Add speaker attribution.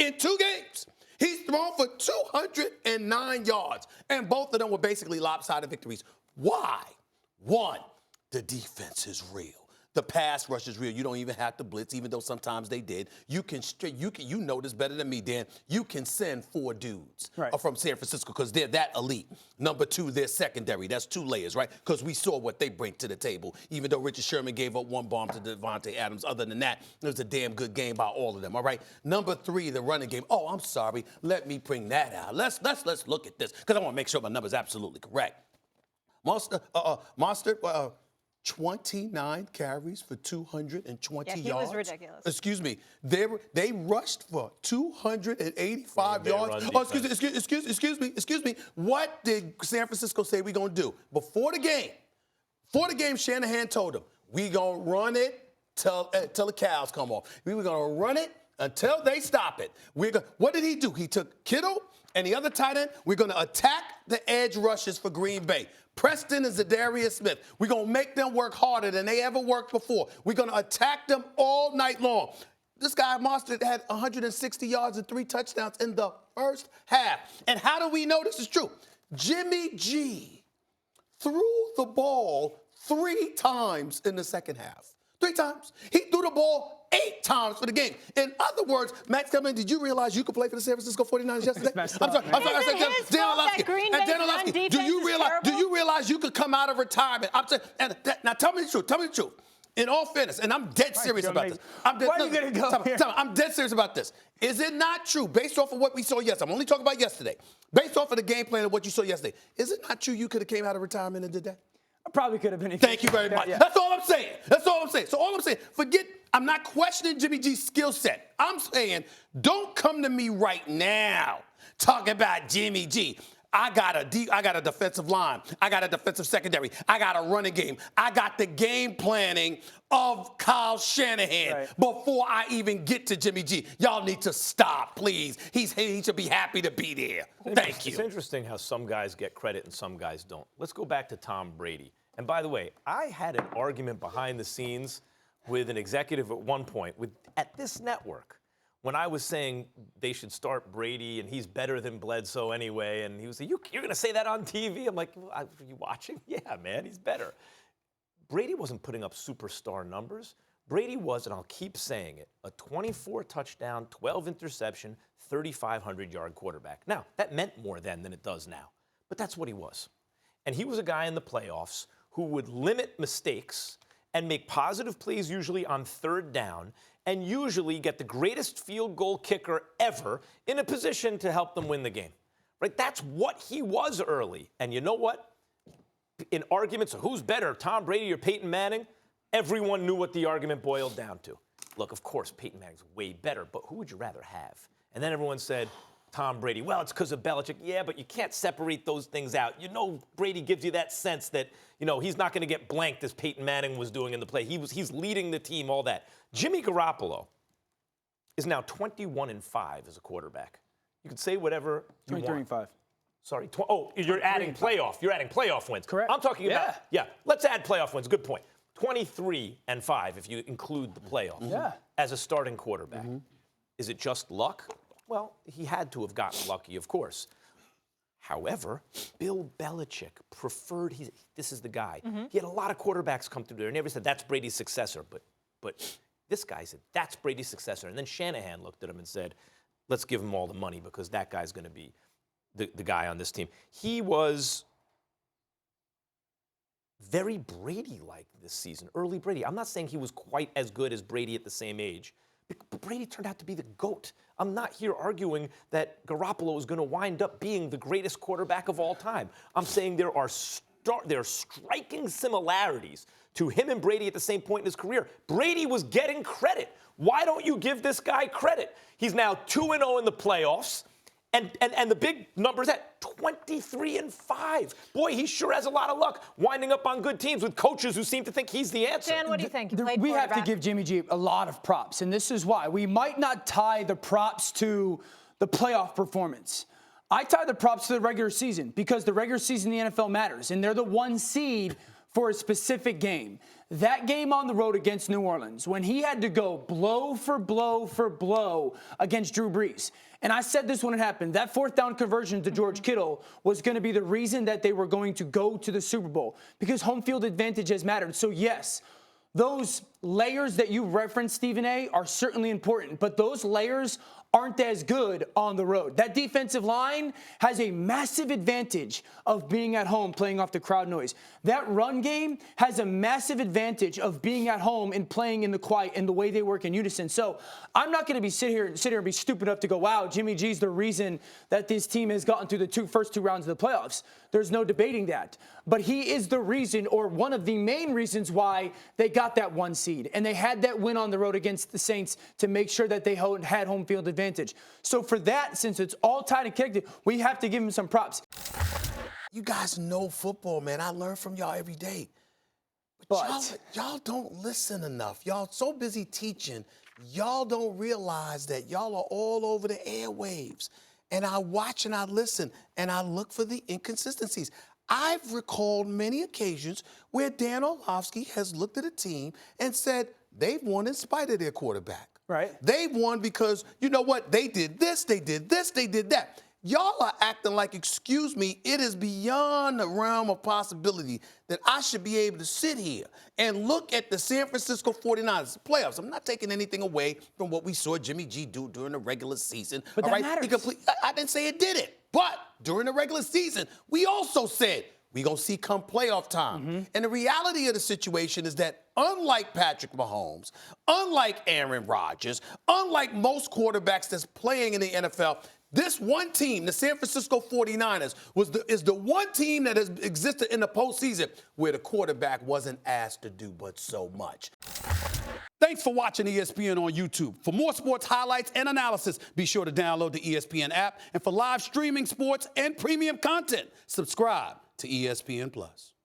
Speaker 1: In 2 games, he's thrown for 209 yards, and both of them were basically lopsided victories. Why? One, the defense is real. The pass rush is real. You don't even have to blitz, even though sometimes they did. You know this better than me, Dan. You can send 4 dudes from San Francisco because they're that elite. Number 2, they're secondary. That's 2 layers, right? Because we saw what they bring to the table. Even though Richard Sherman gave up 1 bomb to Devontae Adams, other than that, it was a damn good game by all of them. All right. Number 3, the running game. Oh, I'm sorry. Let me bring that out. Let's look at this because I want to make sure my number's absolutely correct. Monster. 29 carries for 220 yards.
Speaker 2: Yeah, he was ridiculous.
Speaker 1: Excuse me. They rushed for 285 yards. Oh, excuse me. What did San Francisco say we're going to do? Before the game, Shanahan told them, we going to run it till the cows come off. We were going to run it until they stop it. What did he do? He took Kittle and the other tight end. We're going to attack the edge rushes for Green Bay. Preston and Zadarius Smith. We're going to make them work harder than they ever worked before. We're going to attack them all night long. This guy, Monster, had 160 yards and 3 touchdowns in the first half. And how do we know this is true? Jimmy G threw the ball 3 times in the second half. 3 times. He threw the ball 8 times for the game. In other words, Max Kellerman, did you realize you could play for the San Francisco 49ers yesterday? I'm sorry. Dan Orlovsky, do you realize you could come out of retirement? Now tell me the truth. In all fairness, and I'm dead serious about this. I'm dead serious about this. Is it not true, based off of what we saw yesterday? I'm only talking about yesterday. Based off of the game plan of what you saw yesterday, is it not true you could have came out of retirement and did that?
Speaker 3: I probably could have been.
Speaker 1: Thank you very much. Yeah. That's all I'm saying. So all I'm saying, I'm not questioning Jimmy G's skill set. I'm saying, don't come to me right now talking about Jimmy G. I got a defensive line. I got a defensive secondary. I got a running game. I got the game planning of Kyle Shanahan before I even get to Jimmy G. Y'all need to stop, please. He should be happy to be there. Thank you.
Speaker 4: It's interesting how some guys get credit and some guys don't. Let's go back to Tom Brady. And by the way, I had an argument behind the scenes with an executive at one point at this network when I was saying they should start Brady and he's better than Bledsoe anyway. And he was like, you're going to say that on TV? I'm like, well, are you watching? Yeah, man, he's better. Brady wasn't putting up superstar numbers. Brady was, and I'll keep saying it, a 24 touchdown, 12 interception, 3,500-yard quarterback. Now, that meant more then than it does now. But that's what he was. And he was a guy in the playoffs who would limit mistakes and make positive plays usually on 3rd down and usually get the greatest field goal kicker ever in a position to help them win the game. Right? That's what he was early. And you know what? In arguments of who's better, Tom Brady or Peyton Manning, everyone knew what the argument boiled down to. Look, of course, Peyton Manning's way better, but who would you rather have? And then everyone said, Tom Brady. Well, it's because of Belichick. Yeah, but you can't separate those things out. You know, Brady gives you that sense that, you know, he's not going to get blanked as Peyton Manning was doing in the play. He's leading the team, all that. Jimmy Garoppolo is now 21-5 as a quarterback. You can say whatever you want.
Speaker 3: 23-5.
Speaker 4: Sorry. You're adding playoff. You're adding playoff wins.
Speaker 3: Correct.
Speaker 4: I'm talking about, let's add playoff wins. Good point. 23-5 if you include the playoffs as a starting quarterback. Is it just luck? Well, he had to have gotten lucky, of course. However, Bill Belichick preferred, this is the guy. He had a lot of quarterbacks come through there and never said, that's Brady's successor. But this guy said, that's Brady's successor. And then Shanahan looked at him and said, let's give him all the money because that guy's going to be the guy on this team. He was very Brady-like this season, early Brady. I'm not saying he was quite as good as Brady at the same age, but Brady turned out to be the GOAT. I'm not here arguing that Garoppolo is going to wind up being the greatest quarterback of all time. I'm saying there are striking similarities to him and Brady at the same point in his career. Brady was getting credit. Why don't you give this guy credit? He's now 2-0 in the playoffs. And the big number's at 23-5. Boy, he sure has a lot of luck winding up on good teams with coaches who seem to think he's the answer.
Speaker 2: Dan, what do you think?
Speaker 3: We have to give Jimmy G a lot of props, and this is why. We might not tie the props to the playoff performance. I tie the props to the regular season because the regular season in the NFL matters, and they're the 1 seed for a specific game. That game on the road against New Orleans, when he had to go blow for blow for blow against Drew Brees. And I said this when it happened. That fourth down conversion to George Kittle was going to be the reason that they were going to go to the Super Bowl, because home field advantage has mattered. So yes, those layers that you referenced, Stephen A., are certainly important, but those layers aren't as good on the road. That defensive line has a massive advantage of being at home playing off the crowd noise. That run game has a massive advantage of being at home and playing in the quiet and the way they work in unison. So I'm not going to sit here and be stupid enough to go, wow, Jimmy G's the reason that this team has gotten through the first two rounds of the playoffs. There's no debating that. But he is the reason, or one of the main reasons, why they got that 1 seed. And they had that win on the road against the Saints to make sure that they had home field advantage. So for that, since it's all tied and connected, we have to give him some props.
Speaker 1: You guys know football, man. I learn from y'all every day. But y'all don't listen enough. Y'all so busy teaching, y'all don't realize that y'all are all over the airwaves. And I watch and I listen and I look for the inconsistencies. I've recalled many occasions where Dan Orlovsky has looked at a team and said they've won in spite of their quarterback.
Speaker 3: Right.
Speaker 1: They won because, you know what, they did this, they did this, they did that. Y'all are acting like, excuse me, it is beyond the realm of possibility that I should be able to sit here and look at the San Francisco 49ers playoffs. I'm not taking anything away from what we saw Jimmy G do during the regular season.
Speaker 3: But that matters.
Speaker 1: I didn't say it did it. But during the regular season, we also said we're going to see come playoff time. Mm-hmm. And the reality of the situation is that unlike Patrick Mahomes, unlike Aaron Rodgers, unlike most quarterbacks that's playing in the NFL, this one team, the San Francisco 49ers, is the one team that has existed in the postseason where the quarterback wasn't asked to do but so much. Thanks for watching ESPN on YouTube. For more sports highlights and analysis, be sure to download the ESPN app. And for live streaming sports and premium content, subscribe to ESPN+.